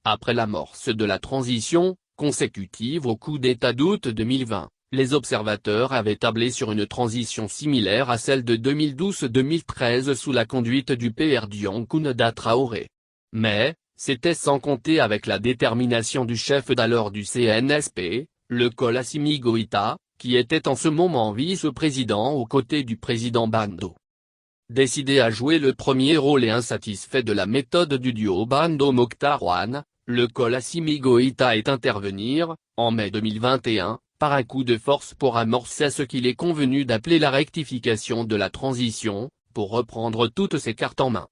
Après l'amorce de la transition, consécutive au coup d'État d'août 2020, les observateurs avaient tablé sur une transition similaire à celle de 2012-2013 sous la conduite du PR Kounda Traoré. Mais, c'était sans compter avec la détermination du chef d'alors du CNSP, le col Assimi Goïta, qui était en ce moment vice-président aux côtés du président Bando. Décidé à jouer le premier rôle et insatisfait de la méthode du duo Bando-Mokhtar Wane, le col Assimi Goïta est intervenir, en mai 2021, par un coup de force pour amorcer ce qu'il est convenu d'appeler la rectification de la transition, pour reprendre toutes ses cartes en main.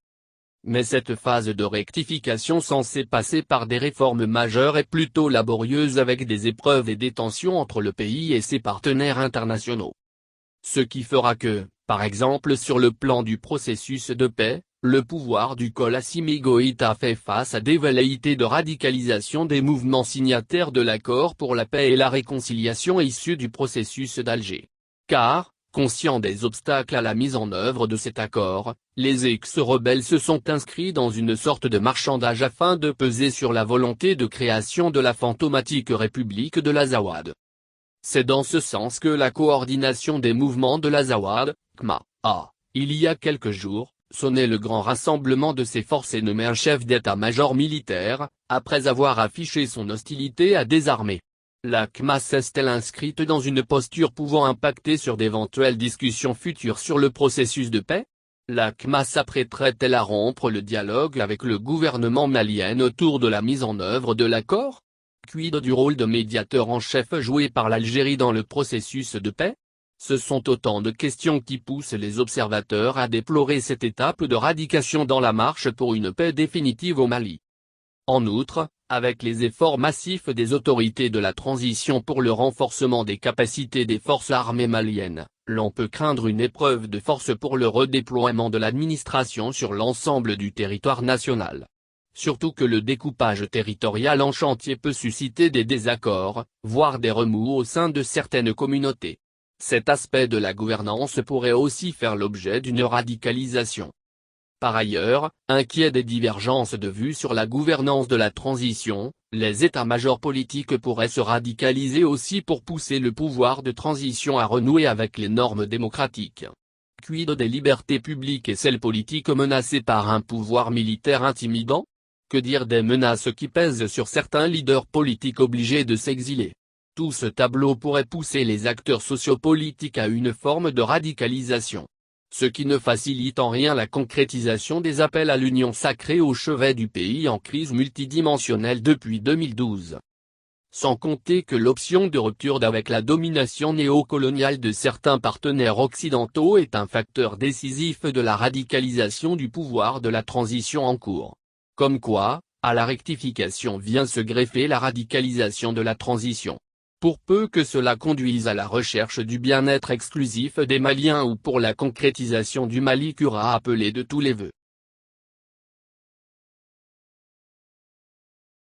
Mais cette phase de rectification censée passer par des réformes majeures est plutôt laborieuse avec des épreuves et des tensions entre le pays et ses partenaires internationaux. Ce qui fera que, par exemple sur le plan du processus de paix, le pouvoir du col Assimi Goïta fait face à des velléités de radicalisation des mouvements signataires de l'accord pour la paix et la réconciliation issus du processus d'Alger. Car, conscients des obstacles à la mise en œuvre de cet accord, les ex-rebelles se sont inscrits dans une sorte de marchandage afin de peser sur la volonté de création de la fantomatique République de l'Azawad. C'est dans ce sens que la coordination des mouvements de l'Azawad, CMA, a, il y a quelques jours, sonné le grand rassemblement de ses forces et nommé un chef d'état-major militaire, après avoir affiché son hostilité à des armées. La CMA s'est-elle inscrite dans une posture pouvant impacter sur d'éventuelles discussions futures sur le processus de paix? La CMA s'apprêterait-elle à rompre le dialogue avec le gouvernement malien autour de la mise en œuvre de l'accord? Quid du rôle de médiateur en chef joué par l'Algérie dans le processus de paix? Ce sont autant de questions qui poussent les observateurs à déplorer cette étape de radication dans la marche pour une paix définitive au Mali. En outre, avec les efforts massifs des autorités de la transition pour le renforcement des capacités des forces armées maliennes, l'on peut craindre une épreuve de force pour le redéploiement de l'administration sur l'ensemble du territoire national. Surtout que le découpage territorial en chantier peut susciter des désaccords, voire des remous au sein de certaines communautés. Cet aspect de la gouvernance pourrait aussi faire l'objet d'une radicalisation. Par ailleurs, inquiets des divergences de vues sur la gouvernance de la transition, les états-majors politiques pourraient se radicaliser aussi pour pousser le pouvoir de transition à renouer avec les normes démocratiques. Quid des libertés publiques et celles politiques menacées par un pouvoir militaire intimidant? Que dire des menaces qui pèsent sur certains leaders politiques obligés de s'exiler? Tout ce tableau pourrait pousser les acteurs sociopolitiques à une forme de radicalisation. Ce qui ne facilite en rien la concrétisation des appels à l'union sacrée au chevet du pays en crise multidimensionnelle depuis 2012. Sans compter que l'option de rupture avec la domination néocoloniale de certains partenaires occidentaux est un facteur décisif de la radicalisation du pouvoir de la transition en cours. Comme quoi, à la rectification vient se greffer la radicalisation de la transition. Pour peu que cela conduise à la recherche du bien-être exclusif des Maliens ou pour la concrétisation du Mali qu'Ura appelé de tous les vœux.